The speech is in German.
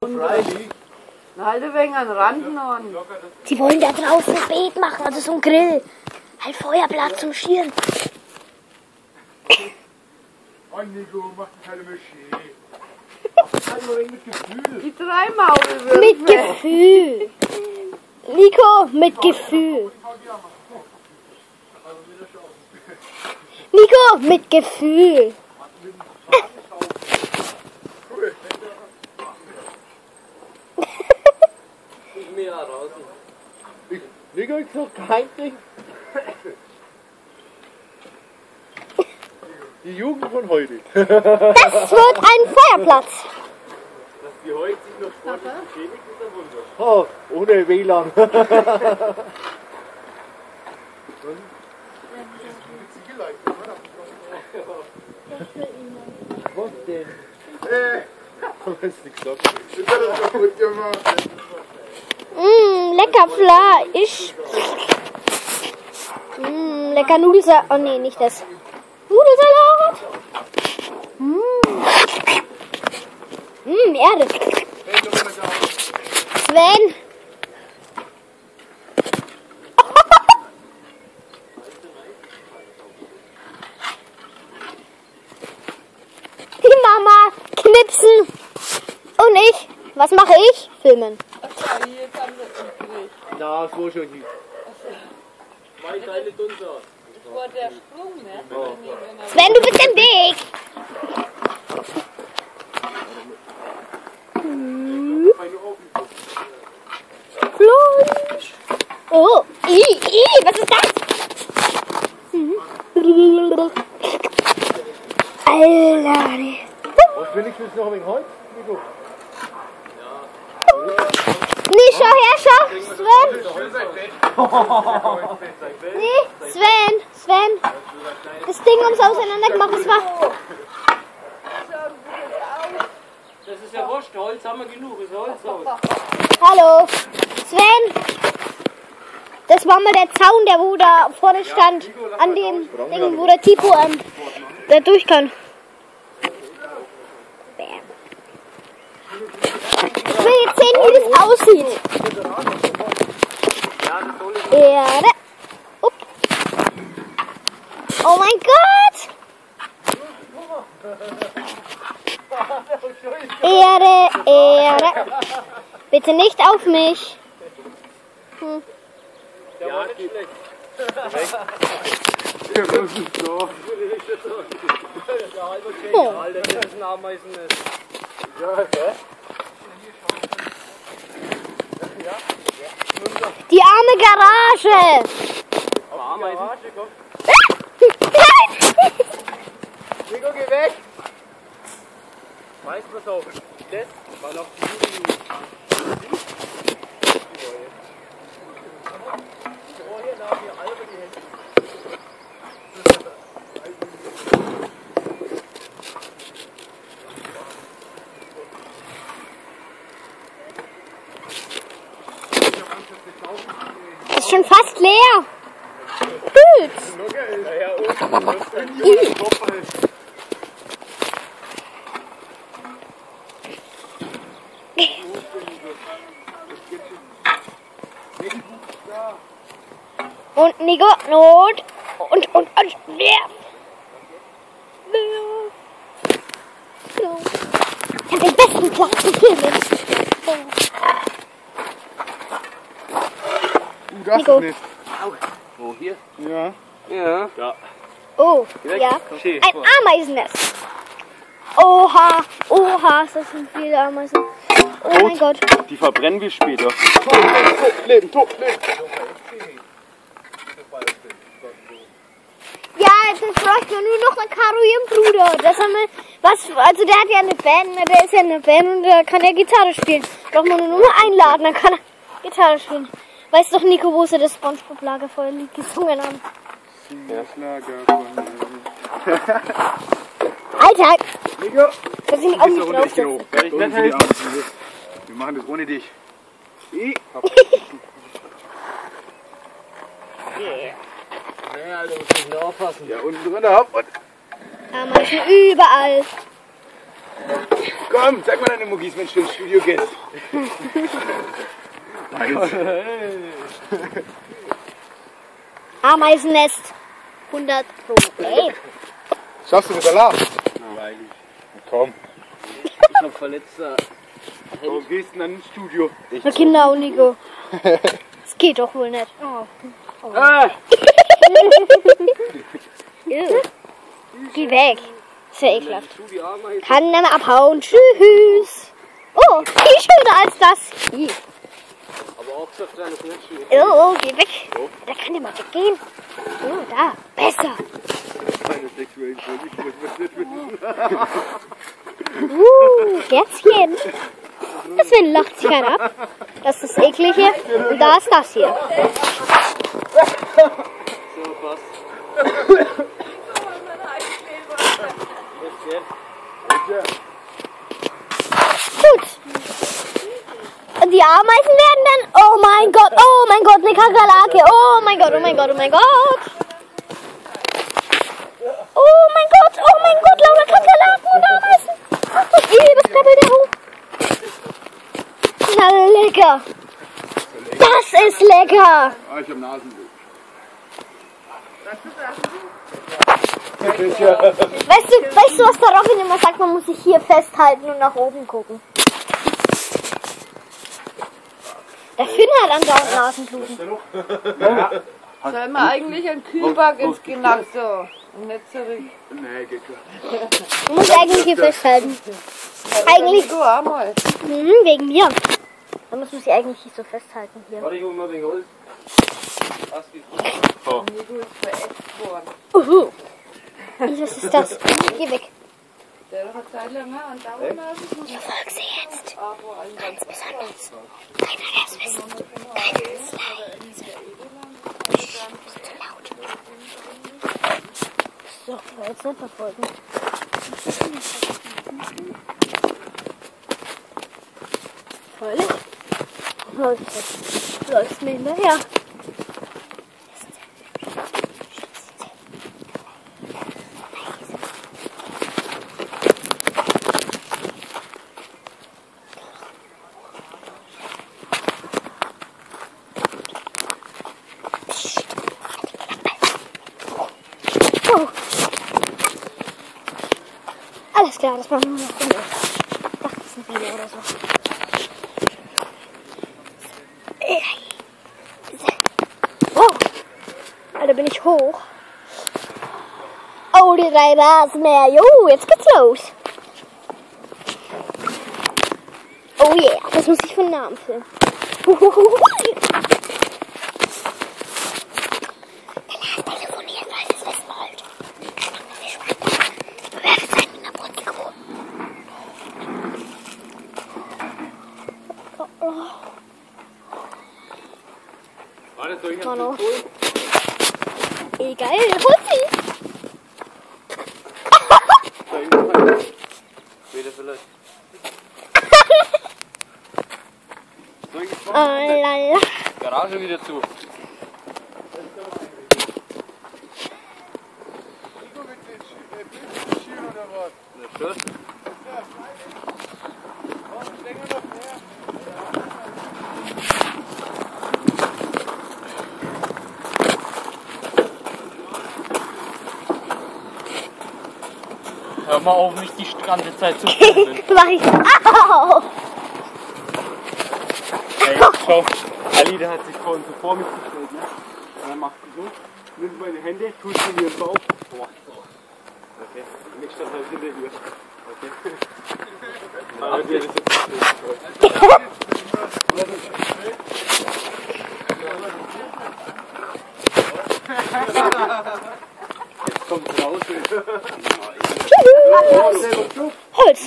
Halt ein wenig an den Rand noch. Die wollen da draußen ein Beet machen, also so ein Grill. Halt Feuerplatz zum Schieren. Oh Nico, mach keine Moschee. Mit Gefühl. Die Dreimaul. Mit Gefühl. Nico, mit Gefühl. Nico, mit Gefühl. Nico, ich noch kein Ding. Die Jugend von heute. Das wird ein Feuerplatz. Dass die heute sich noch sportlich beschädigt, ist ein Wunder. Oh, ohne WLAN. Was denn? Das ist nichts los. Ich hab das kaputt gemacht. Lecker Fleisch. Lecker Nudelsalat. Oh nee, nicht das. Nudelsalat. Erde. Sven. Die Mama knipsen. Und ich. Was mache ich? Filmen. Ja, das war schon hier. Zwei Teile drunter. Das war der Sprung, ne? Sven, du bist im Weg. Fleisch. Oh, was ist das? Alter. Was will ich jetzt noch wegen Holz? Nico? Nee, schau her, schau. Sven. Nee, Sven. Das Ding ums Auseinandergemacht, das war... Das ist ja wurscht, Holz haben wir genug, ist Holz aus. Hallo. Sven. Das war mal der Zaun, der wo da vorne stand. An dem Ding, wo der Tipo da durch kann. Bam. Ich will jetzt sehen, wie das aussieht. Erde. Upp. Oh mein Gott. Erde. Bitte nicht auf mich. Ja, nicht schlecht. Ja, das ist so. Der halbe Oh. Alter, das ist ein Ameisennest. Ja, okay. Die arme Garage. Ameisen? Nico, geh weg! Weißt du was auf? Das war noch die Jugend. Ist schon fast leer. Pilz. Und Nico, Not. Und. Ja. Ich hab den besten Platz zu filmen. Du darfst Nico. es nicht. Wo, hier? Ja. Ja. Ja. Oh, Weg. ja. Schön. Ein Ameisennest. Oha, das sind viele Ameisen. Oh mein Gott. Die verbrennen wir später. Leben. Ja, jetzt bräuchten wir nur noch einen Karo, ihren Bruder. Das haben wir, also der hat ja eine Band, der ist ja eine Band und der kann ja Gitarre spielen. Braucht man nur mal einladen, dann kann er Gitarre spielen. Weißt doch, Nico, wo sie das Spongebob-Lagerfeuer-Lied gesungen haben? Alter! Nico! Da sind auch nicht draufsetzen. Wir machen das ohne dich. Ja, Alter, muss ich nur aufpassen. Ja, unten drin, hopp. Ameisen überall. Komm, sag mal deine Muggis, wenn du ins Studio gehst. Ameisennest. 100 Pro. Ey. Schaffst du das Alarm? Weil ich Komm. noch verletzter. Warum gehst du denn dann ins Studio? Na genau, Nico. Das geht doch wohl nicht. Oh. Geh weg. Ist ja ekelhaft. Kann nicht mehr abhauen. Tschüss. Oh, viel schöner als das. Hi. Aber auch gesagt, das ist nicht schön. Oh, geh weg. Da kann der mal weggehen. Oh, da. Besser. Meine sexuellen Vorlieben, was nicht wissen. Herzchen. Deswegen lacht sich keiner ab. Das ist das Eklige. Und da ist das hier. So, passt. Gut. Und die Ameisen werden dann, oh mein Gott, eine Kakerlake. Oh mein Gott, oh mein Gott, oh mein Gott. Oh mein Gott, lauter Kakerlaken und Ameisen. Das krabbelt der hoch. Na lecker. Das ist lecker. Ah, ich hab Nasenweh. Weißt du, was der Robin immer sagt? Man muss sich hier festhalten und nach oben gucken. Der Finn hat andauernd Nasenbluten. Soll man eigentlich einen Kühlback ins Genack so und nicht zurück? Nee, geht klar. Du musst eigentlich hier festhalten. Eigentlich, Du auch mal. wegen mir. Da muss man sich eigentlich hier so festhalten hier. Warte, ich hol mal den Holz. Nico ist verätzt worden. Was ist das? Geh weg. Der hat eine Zeit lang andauernd Nasenbluten. Ich folge sie jetzt. Aber ein Ganz besonders. Keiner darf es wissen. Ganz leise. Psst, ist zu laut. So, jetzt nicht verfolgen. Freilich. Läuft mir hinterher. Oh. Alles klar, das war nur noch Dinge. Ich dachte, das ist ein Video oder so. Oh. Alter, bin ich hoch. Oh, die 3 Rasenmäher. Jo, jetzt geht's los. Oh yeah, das muss ich von Namen filmen. Telefoniert, weil ihr es wissen wollt. Bewertet seinen in der Brutzelkuh. Warte, soll ich jetzt Hallo. nicht holen? Egal, hol sie. Soll ich noch einen? Später vielleicht. Soll ich jetzt Oh lala. Garage wieder zu? Nico, willst du jetzt Skieren oder was? Na schon. Länger noch mehr. Hör mal auf, mich die Strandezeit zu filmen. Mach ich. Au! Ey, schau. Ali, der hat sich vorhin so vor mich gestellt, ne? Und dann machst du so, nimmst meine Hände, tust sie mir ins Bauch. Boah, so. Okay. Und ich stand halt hinter ihr. Okay. Na, wird dir das jetzt Jetzt kommt raus. Holz.